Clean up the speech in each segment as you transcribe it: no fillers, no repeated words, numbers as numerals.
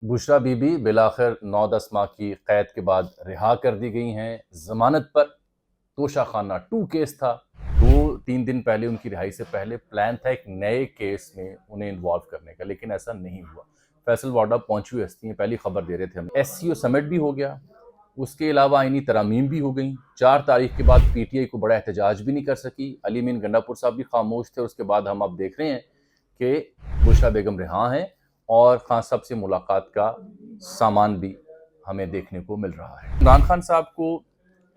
बुशरा बीबी बिलाखिर 9-10 माह की कैद के बाद रिहा कर दी गई हैं जमानत पर। तोशाखाना 2 केस था। 2-3 दिन पहले उनकी रिहाई से पहले प्लान था एक नए केस में उन्हें इन्वॉल्व करने का, लेकिन ऐसा नहीं हुआ। फैसल वाडा पहुंची हुई हस्ती हैं, पहली खबर दे रहे थे हमें। SCO समिट भी हो गया, उसके अलावा आईनी तरामीम भी हो गई। 4 तारीख के बाद PTI को बड़ा एहतजाज भी नहीं कर सकी। अली मीन गंडापुर साहब भी खामोश थे। उसके बाद हम अब देख रहे हैं कि बुशरा बेगम रिहा हैं और खान साहब से मुलाकात का सामान भी हमें देखने को मिल रहा है। इमरान खान साहब को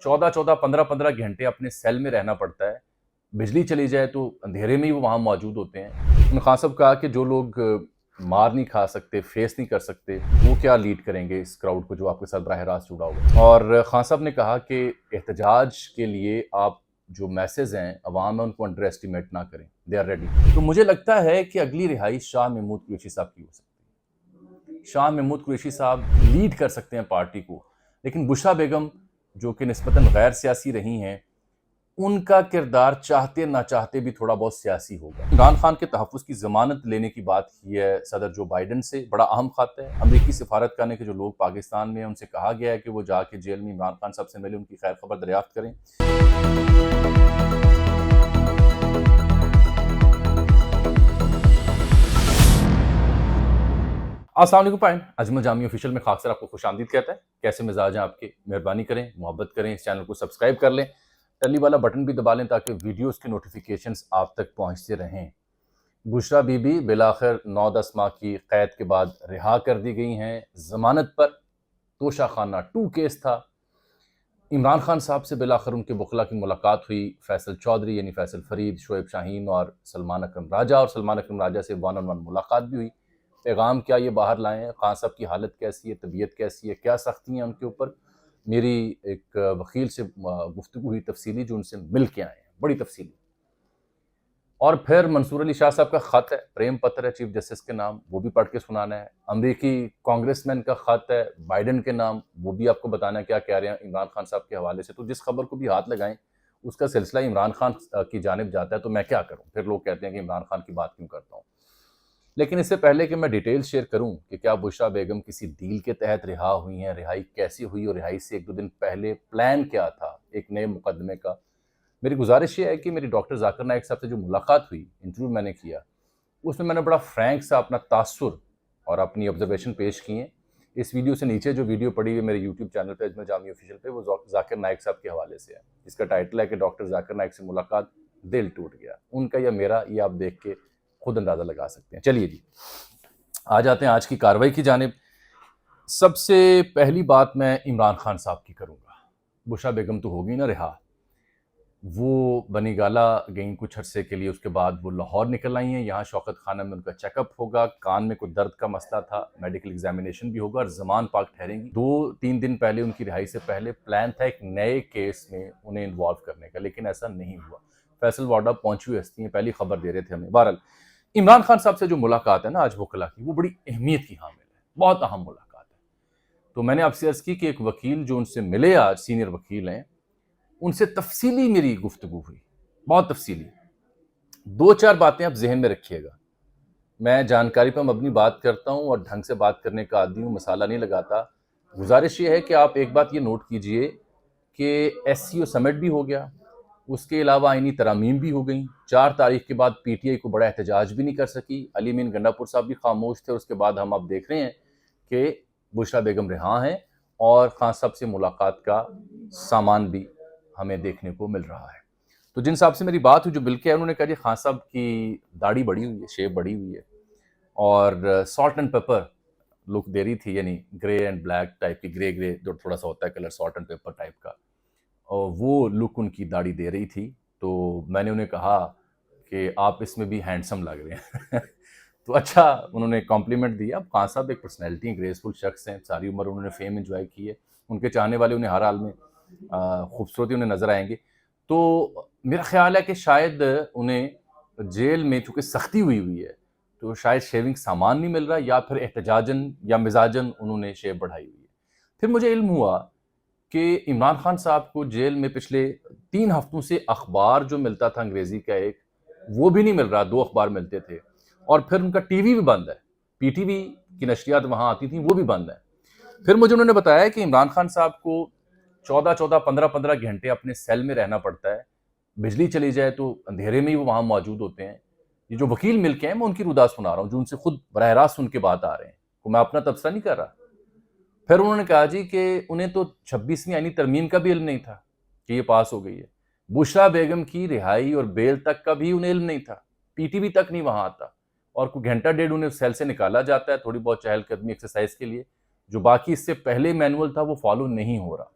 14-14, 15-15 घंटे अपने सेल में रहना पड़ता है। बिजली चली जाए तो अंधेरे में ही वो वहाँ मौजूद होते हैं। उन्होंने खान साहब कहा कि जो लोग मार नहीं खा सकते, फेस नहीं कर सकते, वो क्या लीड करेंगे इस क्राउड को जो आपके साथ बराह रास्त जुड़ा हुआ। और खान साहब ने कहा कि एहतजाज के लिए आप जो मैसेज हैं अवाम है उनको अंडर एस्टिमेट ना करें, दे आर रेडी। तो मुझे लगता है कि अगली रिहाई शाह महमूद कुरैशी साहब की हो सकती है। शाह महमूद कुरैशी साहब लीड कर सकते हैं पार्टी को, लेकिन बुशरा बेगम जो कि निस्बतन गैर सियासी रही हैं, उनका किरदार चाहते ना चाहते भी थोड़ा बहुत सियासी होगा। इमरान खान के तहफ़्फ़ुज़ की ज़मानत लेने की बात की है सदर जो बाइडन से, बड़ा अहम ख़त है। अमरीकी सिफारतखाने के जो लोग पाकिस्तान में हैं उनसे कहा गया है कि वो जाके जेल में इमरान खान साहब से मिले, उनकी खैर खबर दरियाफ्त करें। अस्सलाम वालेकुम पाइन, अजमल जामी ऑफिशियल में खास आपको खुशामदीद कहता है। कैसे मिजाज हैं आपके? मेहरबानी करें, मोहब्बत करें, इस चैनल को सब्सक्राइब कर लें, टली वाला बटन भी दबा लें ताकि वीडियोस की नोटिफिकेशंस आप तक पहुंचते रहें। बुशरा बीबी बिलाखिर 9-10 माह की कैद के बाद रिहा कर दी गई हैं जमानत पर। तोशाखाना 2 केस था। इमरान खान साहब से बिलाखिर उनके बुखला की मुलाकात हुई। फैसल चौधरी यानी फैसल फरीद, शोएब शाहीन और सलमान अकरम राजा, और सलमान अकरम राजा से 1-on-1 मुलाकात भी हुई। पैगाम क्या ये बाहर लाए हैं, खान साहब की हालत कैसी है, तबीयत कैसी है, क्या सख्ती हैं उनके ऊपर। मेरी एक वकील से गुफ्तगू हुई तफसीली, जो उनसे मिल के आए हैं, बड़ी तफसीली। और फिर मंसूर अली शाह साहब का ख़त है, प्रेम पत्र है चीफ जस्टिस के नाम, वो भी पढ़ के सुनाना है। अमरीकी कांग्रेसमैन का ख़त है बाइडन के नाम, वो भी आपको बताना है क्या कह रहे हैं इमरान खान साहब के हवाले से। तो जिस खबर को भी हाथ लगाएं उसका सिलसिला इमरान खान की जानिब जाता है, तो मैं क्या करूँ? फिर लोग कहते हैं कि इमरान खान की बात क्यों करता हूँ। लेकिन इससे पहले कि मैं डिटेल शेयर करूं कि क्या बुशरा बेगम किसी डील के तहत रिहा हुई हैं, रिहाई कैसी हुई और रिहाई से 1-2 दिन पहले प्लान क्या था एक नए मुकदमे का, मेरी गुजारिश ये है कि मेरी डॉक्टर जाकिर नाइक साहब से जो मुलाकात हुई, इंटरव्यू मैंने किया, उसमें मैंने बड़ा फ्रैंक सा अपना तासुर और अपनी ऑब्जर्वेशन पेश किए। इस वीडियो से नीचे जो वीडियो पड़ी है मेरे यूट्यूब चैनल पे अजमल जामी ऑफिशियल पे, वो जाकिर नाइक साहब के हवाले से है, जिसका टाइटल है कि डॉक्टर जाकिर नाइक से मुलाकात, दिल टूट गया। उनका या मेरा, ये आप देख के खुद अंदाज़ा लगा सकते हैं। चलिए जी, आ जाते हैं आज की कार्रवाई की जानिब। सबसे पहली बात मैं इमरान खान साहब की करूँगा। बुशरा बेगम तो होगी ना रिहा, वो बनी गाला गई कुछ अरसे के लिए, उसके बाद वो लाहौर निकल आई हैं। यहाँ शौकत खाना में उनका चेकअप होगा, कान में कुछ दर्द का मसला था, मेडिकल एग्जामिनेशन भी होगा और ज़मान पाक ठहरेंगी। 2-3 दिन पहले उनकी रिहाई से पहले प्लान था एक नए केस में उन्हें इन्वॉल्व करने का, लेकिन ऐसा नहीं हुआ। फैसल वाडा पहुंची हुई हस्ती हैं, पहली खबर दे रहे थे हमें। बहरहाल इमरान खान साहब से जो मुलाकात है ना आज वकला की, वो बड़ी अहमियत की हामिल है, बहुत अहम मुलाकात है। तो मैंने आपसे अर्ज़ की कि एक वकील जो उनसे मिले, आज सीनियर वकील हैं, उनसे तफसीली मेरी गुफ्तगू हुई, बहुत तफसीली। 2-4 बातें आप जहन में रखिएगा। मैं जानकारी पर मबनी बात करता हूँ और ढंग से बात करने का आदी हूँ, मसाला नहीं लगाता। गुजारिश ये है कि आप एक बात ये नोट कीजिए कि SCO समिट भी हो गया, उसके अलावा आईनी तरामीम भी हो गई। 4 तारीख के बाद PTI को बड़ा एहतजाज भी नहीं कर सकी। अली मीन गंडापुर साहब भी खामोश थे। उसके बाद हम अब देख रहे हैं कि बुशरा बेगम रिहा हैं और खान साहब से मुलाकात का सामान भी हमें देखने को मिल रहा है। तो जिन साहब से मेरी बात हुई जो मिल के आए, उन्होंने कहा जी खान साहब की दाढ़ी बढ़ी हुई है, शेव बढ़ी हुई है और सॉल्ट एंड पेपर लुक दे रही थी, यानी ग्रे एंड ब्लैक टाइप की, ग्रे ग्रे जो थोड़ा सा होता है colour, salt and paper type का, और वो लुक उनकी दाढ़ी दे रही थी। तो मैंने उन्हें कहा कि आप इसमें भी हैंडसम लग रहे हैं। तो अच्छा, उन्होंने कॉम्प्लीमेंट दिया। अब खान साहब एक पर्सनैलिटी हैं, ग्रेसफुल शख्स हैं, सारी उम्र उन्होंने फेम एंजॉय की है, उनके चाहने वाले उन्हें हर हाल में खूबसूरती उन्हें नज़र आएंगे। तो मेरा ख्याल है कि शायद उन्हें जेल में चूँकि सख्ती हुई हुई है, तो शायद शेविंग सामान नहीं मिल रहा, या फिर एहतजाजन या मिजाजन उन्होंने शेव बढ़ाई हुई है। फिर मुझे इल्म हुआ कि इमरान खान साहब को जेल में पिछले 3 हफ्तों से अखबार जो मिलता था अंग्रेजी का एक, वो भी नहीं मिल रहा। 2 अखबार मिलते थे और फिर उनका टीवी भी बंद है। PTV की नशरियात वहाँ आती थी वो भी बंद है। फिर मुझे उन्होंने बताया कि इमरान खान साहब को 14-14, 15-15 घंटे अपने सेल में रहना पड़ता है। बिजली चली जाए तो अंधेरे में ही वो वहाँ मौजूद होते हैं। ये जो वकील मिलके हैं, मैं उनकी रुदा सुना रहा हूँ, जो उनसे खुद बरह रास्त सुन के बात आ रहे हैं। तो मैं अपना तबसरा नहीं कर रहा। फिर उन्होंने कहा जी कि उन्हें तो 26वीं आईनी तरमीम का भी इल्म नहीं था कि ये पास हो गई है। बुशरा बेगम की रिहाई और बेल तक का भी उन्हें इल्म नहीं था। पीटीवी तक नहीं वहां आता और कोई घंटा डेढ़ उन्हें सेल से निकाला जाता है थोड़ी बहुत चहलकदमी एक्सरसाइज के लिए। जो बाकी इससे पहले मैनुअल था वो फॉलो नहीं हो रहा।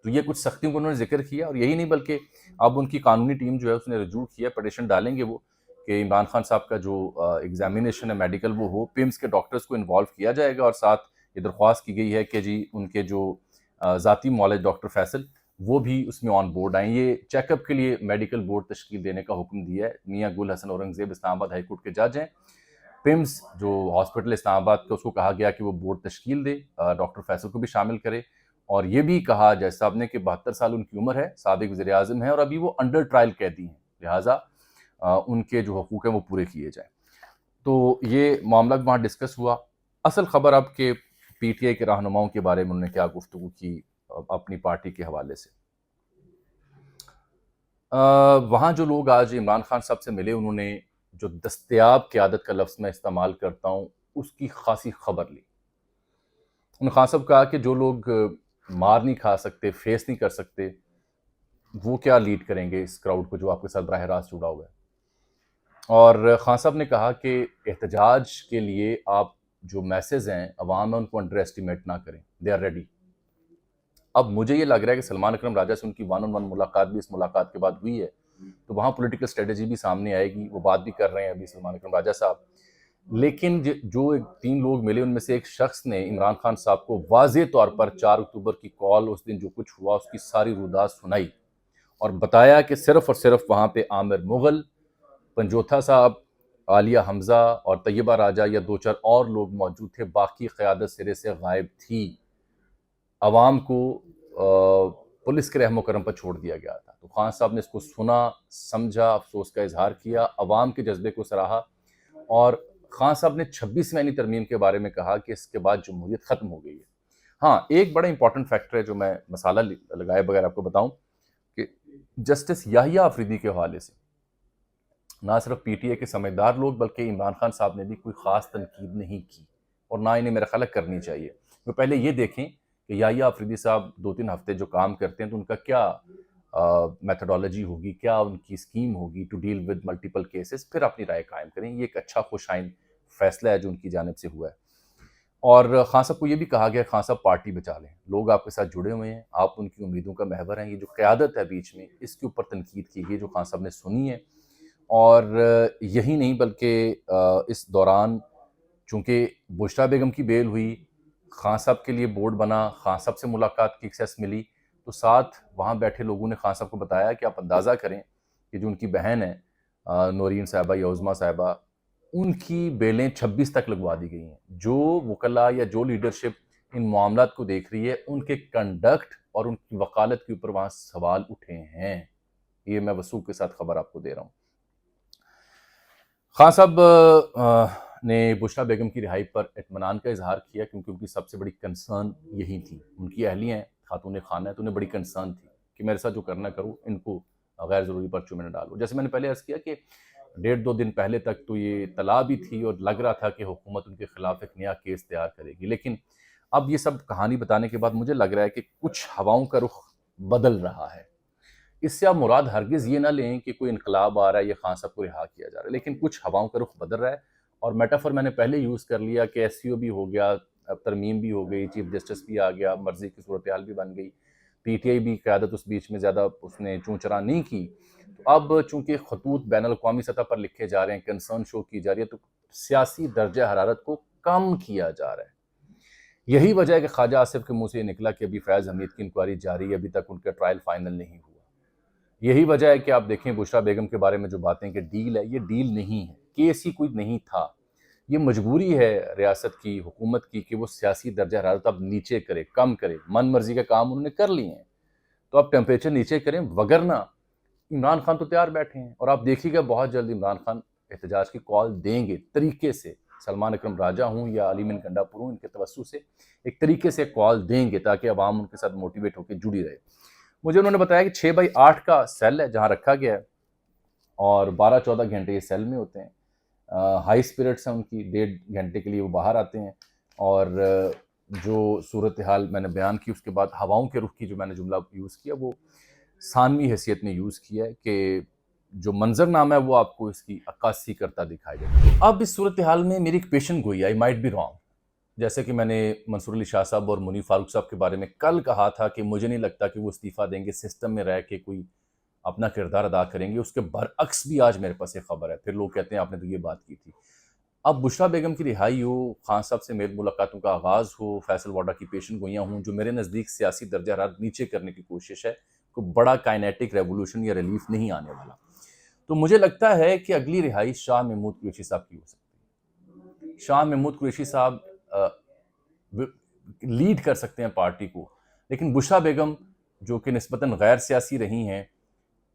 तो ये कुछ सख्तियों को उन्होंने जिक्र किया और यही नहीं बल्कि अब उनकी कानूनी टीम जो है उसने रजू किया, पटिशन डालेंगे वो कि इमरान खान साहब का जो एग्जामिनेशन है मेडिकल वो हो, पिम्स के डॉक्टर्स को इन्वॉल्व किया जाएगा और साथ ये दरख्वास्त की गई है कि जी उनके जो ज़ाती मौलज डॉक्टर फैसल वो भी उसमें ऑन बोर्ड आए। ये चेकअप के लिए मेडिकल बोर्ड तश्कील देने का हुक्म दिया है। मियाँ गुल हसन औरंगजेब इस्लामाबाद हाई कोर्ट के जज हैं। पिम्स जो हॉस्पिटल इस्लामाबाद का, उसको कहा गया कि वो बोर्ड तश्कील दे, डॉक्टर फैसल को भी शामिल करे। और ये भी कहा जज साहब ने कि 72 साल उनकी उम्र है, साबिक वज़ीर आज़म है और अभी वो अंडर ट्रायल कैदी हैं, लिहाजा उनके जो हकूक़ हैं वो पूरे किए जाएँ। तो ये मामला भी वहाँ डिस्कस हुआ। असल खबर अब के पीटीआई के रहनुमाओं के बारे में उन्होंने क्या गुफ्तगू की अपनी पार्टी के हवाले से। वहाँ जो लोग आज इमरान खान साहब से मिले, उन्होंने जो दस्तयाब क़यादत का लफ्ज़ मैं इस्तेमाल करता हूँ, उसकी ख़ासी खबर ली। उन्होंने खान साहब कहा कि जो लोग मार नहीं खा सकते, फेस नहीं कर सकते, वो क्या लीड करेंगे इस क्राउड को जो आपके साथ बराह रास्त जुड़ा हुआ है। और खान साहब ने कहा कि एहतजाज के लिए आप जो मैसेज हैं अवाम में उनको अंडर एस्टिमेट ना करें, दे आर रेडी। अब मुझे ये लग रहा है कि सलमान अकरम राजा से उनकी 1-on-1 मुलाकात भी इस मुलाकात के बाद हुई है, तो वहाँ पॉलिटिकल स्ट्रेटजी भी सामने आएगी। वो बात भी कर रहे हैं अभी सलमान अकरम राजा साहब। लेकिन जो 3 लोग मिले उनमें से एक शख्स ने इमरान खान साहब को वाज़ेह तौर पर 4 अक्टूबर की कॉल, उस दिन जो कुछ हुआ उसकी सारी रुदात सुनाई और बताया कि सिर्फ़ और सिर्फ़ वहाँ पे आमिर मुग़ल, पंजोथा साहब, आलिया हमज़ा और तैयबा राजा या 2-4 और लोग मौजूद थे, बाकी क़यादत सिरे से गायब थी। अवाम को पुलिस के रहमो करम पर छोड़ दिया गया था। तो खान साहब ने इसको सुना, समझा, अफ़सोस का इज़हार किया, अवाम के जज्बे को सराहा और खान साहब ने 26वीं आईनी तरमीम के बारे में कहा कि इसके बाद जमहूरियत ख़त्म हो गई है। हाँ, एक बड़ा इंपॉर्टेंट फैक्टर है जो मैं मसाला लगाए बगैर आपको बताऊं कि जस्टिस याहिया अफरीदी के हवाले से ना सिर्फ पीटीए के समझदार लोग बल्कि इमरान खान साहब ने भी कोई ख़ास तनकीद नहीं की और ना इन्हें मेरा ख्याल है करनी चाहिए। वो पहले ये देखें कि याहिया अफरीदी साहब 2-3 हफ्ते जो काम करते हैं तो उनका क्या मेथडोलॉजी होगी, क्या उनकी स्कीम होगी to deal with multiple cases, फिर अपनी राय कायम करें। ये एक अच्छा खुशाइन फैसला है जो उनकी जानिब से हुआ है। और खान साहब को ये भी कहा गया खान साहब पार्टी बचा लें, लोग आपके साथ जुड़े हुए हैं, आप उनकी उम्मीदों का महवर हैं। ये जो क़यादत है बीच में, इसके ऊपर तनकीद की गई जो खान साहब ने सुनी है। और यही नहीं बल्कि इस दौरान चूँकि बुशरा बेगम की बेल हुई, खान साहब के लिए बोर्ड बना, खान साहब से मुलाकात की एक्सेस मिली, तो साथ वहाँ बैठे लोगों ने खान साहब को बताया कि आप अंदाज़ा करें कि जो उनकी बहन है नौरीन साहिबा या उज़मा साहिबा, उनकी बेलें 26 तक लगवा दी गई हैं। जो वकला या जो लीडरशिप इन मामलात को देख रही है, उनके कंडक्ट और उनकी वकालत के ऊपर वहाँ सवाल उठे हैं। ये मैं वसूख के साथ खबर आपको दे रहा हूँ। खान साहब ने बुशरा बेगम की रिहाई पर इत्मीनान का इजहार किया क्योंकि उनकी सबसे बड़ी कंसर्न यही थी। उनकी अहलियाँ हैं, खातून खाना है, तो उन्हें बड़ी कंसर्न थी कि मेरे साथ जो करना करूँ, इनको गैर ज़रूरी पर्चों में न डालो। जैसे मैंने पहले अर्ज़ किया कि 1.5-2 दिन पहले तक तो ये तला भी थी और लग रहा था कि हुकूमत उनके खिलाफ एक नया केस तैयार करेगी। लेकिन अब ये सब कहानी बताने के बाद मुझे लग रहा है कि कुछ हवाओं का रुख बदल रहा है। इससे आप मुराद हरगिज़ ये ना लें कि कोई इनकलाब आ रहा है या खान साहब को रिहा किया जा रहा है, लेकिन कुछ हवाओं का रुख बदल रहा है। और मेटाफर मैंने पहले यूज़ कर लिया कि एससीओ भी हो गया, अब तरमीम भी हो गई, चीफ जस्टिस भी आ गया, मर्जी की सूरत हाल भी बन गई, पीटीआई भी क़यादत उस बीच में ज़्यादा उसने चूँ चरा नहीं की। तो अब चूँकि खतूत बैनुल अक़वामी सतह पर लिखे जा रहे हैं, कंसर्न शो की जा रही है, तो सियासी दर्जा हरारत को कम किया जा रहा है। यही वजह है कि ख्वाजा आसिफ के मुँह से ये निकला कि अभी फैज़ हमीद की इंक्वायरी जारी है, अभी तक उनका ट्रायल फाइनल नहीं हुआ। यही वजह है कि आप देखें बुशरा बेगम के बारे में जो बातें कि डील है, ये डील नहीं है, केस ही कोई नहीं था। ये मजबूरी है रियासत की, हुकूमत की कि वो सियासी दर्जा हरारत अब नीचे करे, कम करे। मन मर्जी का काम उन्होंने कर लिए हैं, तो अब टेम्परेचर नीचे करें, वगरना इमरान खान तो तैयार बैठे हैं और आप देखिएगा बहुत जल्द इमरान खान एहतजाज की कॉल देंगे तरीके से। सलमान अकरम राजा हूँ या अली मिन गंडापुर हूँ, इनके तवस्सु से एक तरीके से कॉल देंगे ताकि अवाम उनके साथ मोटिवेट होकर जुड़ी रहे। मुझे उन्होंने बताया कि 6x8 का सेल है जहाँ रखा गया है और 12-14 घंटे ये सेल में होते हैं। हाई स्पिरिट्स हैं उनकी, 1.5 घंटे के लिए वो बाहर आते हैं और जो सूरत हाल मैंने बयान की उसके बाद हवाओं के रुख की जो मैंने जुमला यूज़ किया वो सानवी हैसियत में यूज़ किया है कि जो मंजरनामा है वो आपको इसकी अक्कासी करता दिखाई देगा। अब इस सूरत हाल में मेरी एक पेशन गोई, आई माइट बी रॉन्ग, जैसे कि मैंने मंसूर अली शाह साहब और मुनीर फारूक साहब के बारे में कल कहा था कि मुझे नहीं लगता कि वो इस्तीफ़ा देंगे, सिस्टम में रह के कोई अपना किरदार अदा करेंगे। उसके बरअक्स भी आज मेरे पास एक खबर है, फिर लोग कहते हैं आपने तो ये बात की थी। अब बुशरा बेगम की रिहाई हो, खान साहब से मेल मुलाकातों का आगाज़ हो, फैसल वाडा की पेशन गोइयाँ हों, जो मेरे नज़दीक सियासी दर्जा हरारत नीचे करने की कोशिश है, कोई बड़ा काइनेटिक रेवोल्यूशन या रिलीफ नहीं आने वाला। तो मुझे लगता है कि अगली रिहाई शाह महमूद कुरैशी साहब की हो सकती है। शाह महमूद कुरैशी साहब लीड कर सकते हैं पार्टी को, लेकिन बुशरा बेगम जो कि निस्बतन गैर सियासी रही हैं,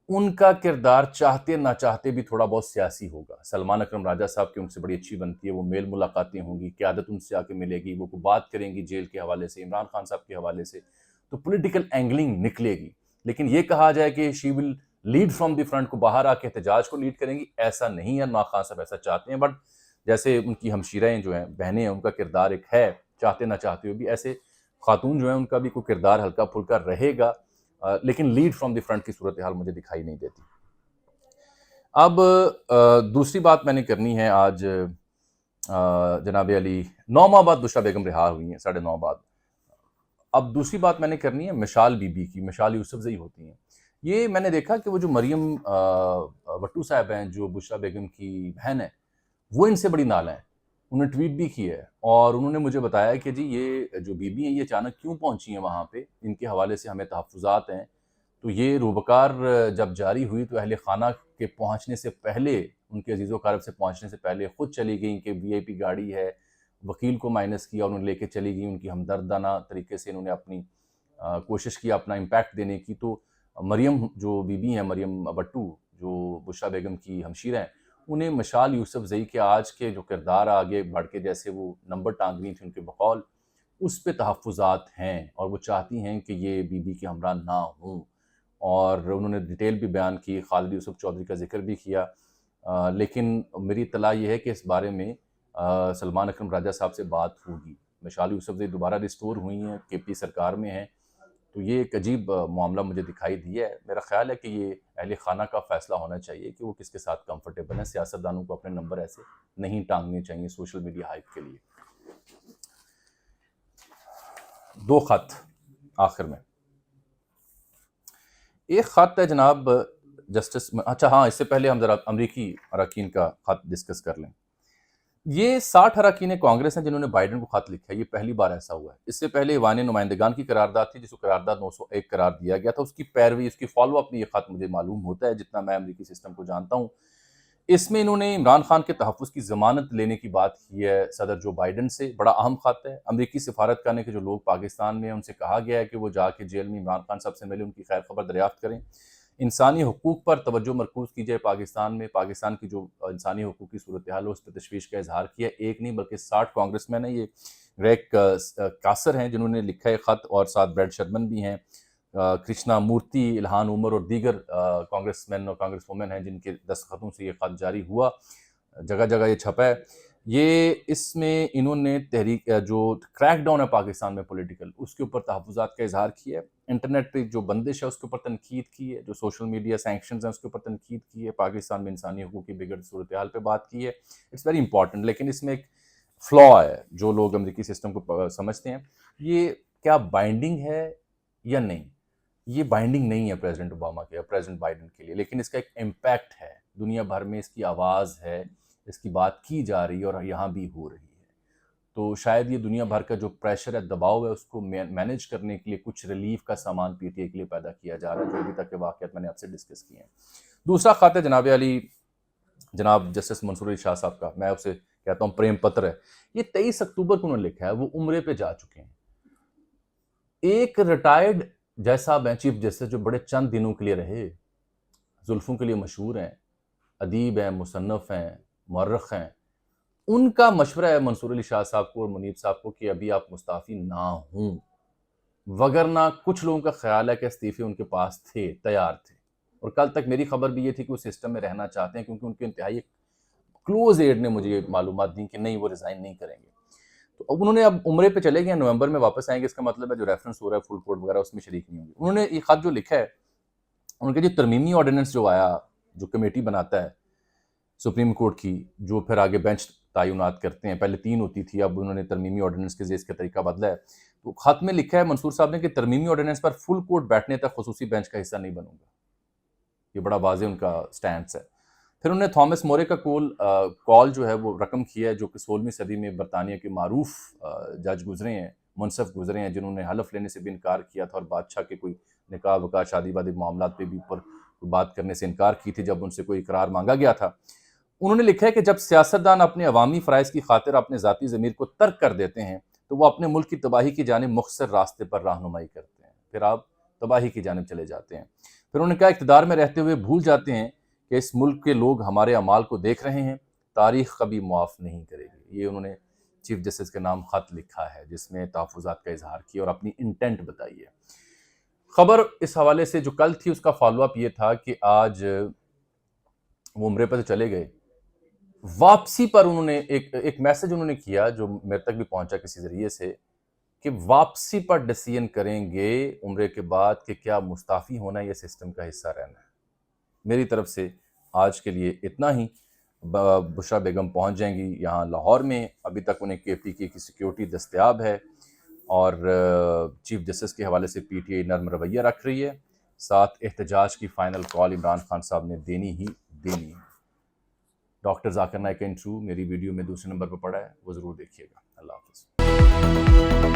उनका किरदार चाहते ना चाहते भी थोड़ा बहुत सियासी होगा। सलमान अकरम राजा साहब की उनसे बड़ी अच्छी बनती है, वो मेल मुलाकातें होंगी, क़यादत उनसे आके मिलेगी, वो बात करेंगी जेल के हवाले से, इमरान खान साहब के हवाले से, तो पॉलिटिकल एंगलिंग निकलेगी। लेकिन ये कहा जाए कि she will lead from the front, को बाहर आके एहतजाज को लीड करेंगी, ऐसा नहीं है। ना खान साहब ऐसा चाहते हैं, बट जैसे उनकी हमशीरें जो हैं, बहनें हैं, उनका किरदार एक है, चाहते ना चाहते हुए भी ऐसे खातून जो है उनका भी कोई किरदार हल्का फुल्का रहेगा, लेकिन लीड फ्रॉम द फ्रंट की सूरत हाल मुझे दिखाई नहीं देती। अब दूसरी बात मैंने करनी है, आज जनाब अली 9 माह बाद बुशरा बेगम रिहा हुई हैं, 9.5 बाद। अब दूसरी बात मैंने करनी है मिशाल बीबी की, मिशाल यूसुफजई होती हैं। ये मैंने देखा कि वो जो मरियम भट्टू साहब हैं, जो बुशरा बेगम की बहन है, वो इनसे बड़ी नाला है। उन्होंने ट्वीट भी की है और उन्होंने मुझे बताया कि जी ये जो बीबी हैं ये अचानक क्यों पहुंची हैं वहाँ पे, इनके हवाले से हमें तहफ़्फ़ुज़ात हैं। तो ये रूबकार जब जारी हुई तो अहले खाना के पहुँचने से पहले, उनके अजीज़ व अक़ारिब से पहुँचने से पहले खुद चली गई कि वीआईपी गाड़ी है, वकील को माइनस किया, उन्हें लेके चली गई। उनकी हमदर्दाना तरीके से इन्होंने अपनी कोशिश की अपना इम्पैक्ट देने की। तो मरियम जो बीबी हैं, मरियम भट्टू, जो बुशरा बेगम की हमशीर हैं, उन्हें मिशाल यूसुफजई के आज के जो किरदार आगे बढ़ के जैसे वो नंबर टांग रही थी उनके बकौल, उस पे तहफ़्फ़ुज़ात हैं और वो चाहती हैं कि ये बीबी के हमरा ना हों। और उन्होंने डिटेल भी बयान की, खालिद यूसुफ चौधरी का ज़िक्र भी किया। लेकिन मेरी इत्तला ये है कि इस बारे में सलमान अकरम राजा साहब से बात होगी। मिशाल यूसुफजई दोबारा रिस्टोर हुई हैं, केपी सरकार में हैं, तो ये एक अजीब मामला मुझे दिखाई दिया है। मेरा ख़्याल है कि ये अहले खाना का फ़ैसला होना चाहिए कि वो किसके साथ कंफर्टेबल हैं। सियासतदानों को अपने नंबर ऐसे नहीं टांगने चाहिए सोशल मीडिया हाइप के लिए। 2 ख़त आखिर में, एक ख़त है जनाब जस्टिस, अच्छा हाँ, इससे पहले हम ज़रा अमरीकी अरकान का ख़त डिस्कस कर लें। ये 60 अरकान कांग्रेस हैं जिन्होंने बाइडेन को खत लिखा है, ये पहली बार ऐसा हुआ है। इससे पहले ईवान नुमाइंदगान की करारदाद थी जिसको करारदाद 901 करार दिया गया था, उसकी पैरवी, उसकी फॉलो अप में ये खत मुझे मालूम होता है जितना मैं अमरीकी सिस्टम को जानता हूँ। इसमें इन्होंने इमरान खान के तहफ़्फ़ुज़ की ज़मानत लेने की बात की है सदर जो बाइडेन से। बड़ा अहम खत है। अमरीकी सिफारतखाने के जो लोग पाकिस्तान में हैं उनसे कहा गया है कि वो जाके जेल में इमरान खान साहब से मिले, उनकी खैर खबर दरियाफ्त करें, इंसानी हकूक़ पर तवज्जो मरकूज़ की जाए पाकिस्तान में। पाकिस्तान की जो इंसानी हकूक़ की सूरत हाल है उस पर तशवीश का इजहार किया। एक नहीं बल्कि 60 कांग्रेसमैन हैं। ये ग्रेग कासर हैं जिन्होंने लिखा है ख़त, और साथ ब्रैड शर्मन भी हैं, कृष्णा मूर्ति, इल्हान उमर और दीगर कांग्रेसमैन और कांग्रेस वुमेन हैं जिनके दस्तखतों से ये ख़त जारी हुआ। जगह जगह ये छपा है। ये इसमें इन्होंने तहरीक जो क्रैकडाउन है पाकिस्तान में पॉलिटिकल, उसके ऊपर तहफ़्फ़ुज़ात का इजहार किया है। इंटरनेट पे जो बंदिश है उसके ऊपर तनकीद की है, जो सोशल मीडिया सैंक्शंस हैं उसके ऊपर तनकीद की है, पाकिस्तान में इंसानी हकूक़ की बिगड़ सूरत हाल पे बात की है। इट्स वेरी इंपॉर्टेंट, लेकिन इसमें एक फ्लॉ है जो लोग अमरीकी सिस्टम को समझते हैं। ये क्या बाइंडिंग है या नहीं? ये बाइंडिंग नहीं है प्रेसिडेंट ओबामा के या प्रेसिडेंट बाइडेन के लिए, लेकिन इसका एक इम्पैक्ट है, दुनिया भर में इसकी आवाज़ है, इसकी बात की जा रही है और यहाँ भी हो रही है। तो शायद ये दुनिया भर का जो प्रेशर है, दबाव है, उसको मैनेज करने के लिए कुछ रिलीफ का सामान पीटीआई के लिए पैदा किया जा रहा है, जो अभी तक के वाक़यात मैंने आपसे डिस्कस किए हैं। दूसरा ख़त है जनाब अली, जनाब जस्टिस मंसूर अली शाह साहब का। मैं उसे कहता हूँ प्रेम पत्र है। ये 23 अक्टूबर को उन्होंने लिखा है, वो उम्रे पे जा चुके हैं। एक रिटायर्ड जैसा हैं, चीफ जस्टिस, जो बड़े चंद दिनों के लिए रहे, जुल्फ़ों के लिए मशहूर हैं, अदीब हैं, मुसन्नफ़ हैं, मौर्रख़ हैं, उनका मशवरा है मंसूर अली शाह साहब को और मुनीब साहब को कि अभी आप मुस्ताफ़ी ना हों, वगरना कुछ लोगों का ख्याल है कि इस्तीफ़े उनके पास थे, तैयार थे। और कल तक मेरी खबर भी ये थी कि वो सिस्टम में रहना चाहते हैं, क्योंकि उनके इंतहाई क्लोज एड ने मुझे ये मालूमात दी कि नहीं, वो रिज़ाइन नहीं करेंगे। तो अब उन्होंने अब उम्रे पे चले गए, नवंबर में वापस आएंगे। इसका मतलब है जो रेफरेंस हो रहा है फुल कोर्ट वगैरह उसमें शरीक नहीं होंगे। उन्होंने ये खत जो लिखा है, उनके जो तरमीमी ऑर्डिनेंस जो आया, जो कमेटी बनाता है सुप्रीम कोर्ट की, जो फिर आगे बेंच तयनात करते हैं, पहले 3 होती थी, अब उन्होंने तरमीमी ऑर्डिनेंस के ज़रिए इसका तरीका बदला है। तो खत में लिखा है मंसूर साहब ने कि तरमीमी ऑर्डिनेंस पर फुल कोर्ट बैठने तक खुसूसी बेंच का हिस्सा नहीं बनूंगा। ये बड़ा वाज़ेह उनका स्टैंड है। फिर उन्होंने थॉमस मोरे का कॉल जो है वो रकम किया है, जो कि 16वीं सदी में बरतानिया के मारूफ जज गुजरे हैं, मुनसफ गुजरे हैं, जिन्होंने हलफ लेने से भी इनकार किया था और बादशाह के कोई निकाह वकाह शादी वादी मामला पे भी ऊपर बात करने से इनकार की थी जब उनसे कोई इकरार मांगा गया था। उन्होंने लिखा है कि जब सियासतदान अपने अवामी फ़राइज़ की खातिर अपने ज़ाती ज़मीर को तर्क कर देते हैं, तो वो अपने मुल्क की तबाही की जानिब मुख्तसर रास्ते पर रहनुमाई करते हैं। फिर आप तबाही की जानिब चले जाते हैं। फिर उन्होंने कहा, इक़्तिदार में रहते हुए भूल जाते हैं कि इस मुल्क के लोग हमारे अमाल को देख रहे हैं, तारीख़ कभी मुआफ़ नहीं करेगी। ये उन्होंने चीफ जस्टिस के नाम ख़त लिखा है, जिसमें तहफ़्फ़ुज़ात का इज़हार किया और अपनी इंटेंट बताई है। खबर इस हवाले से जो कल थी, उसका फ़ॉलो-अप ये था कि आज वो उम्रे पर तो चले गए, वापसी पर उन्होंने एक मैसेज उन्होंने किया जो मेरे तक भी पहुंचा किसी ज़रिए से, कि वापसी पर डिसीजन करेंगे उम्रे के बाद कि क्या मुस्ताफ़ी होना है या सिस्टम का हिस्सा रहना है। मेरी तरफ से आज के लिए इतना ही। बुशरा बेगम पहुंच जाएंगी यहाँ लाहौर में, अभी तक उन्हें KPK की सिक्योरिटी दस्तयाब है और चीफ जस्टिस के हवाले से PTI नर्म रवैया रख रही है। साथ एहतजाज की फ़ाइनल कॉल इमरान खान साहब ने देनी ही देनी है। डॉक्टर जाकिर नाइक का इंटरव्यू मेरी वीडियो में दूसरे नंबर पर पड़ा है, वो ज़रूर देखिएगा। अल्लाह हाफ़िज़।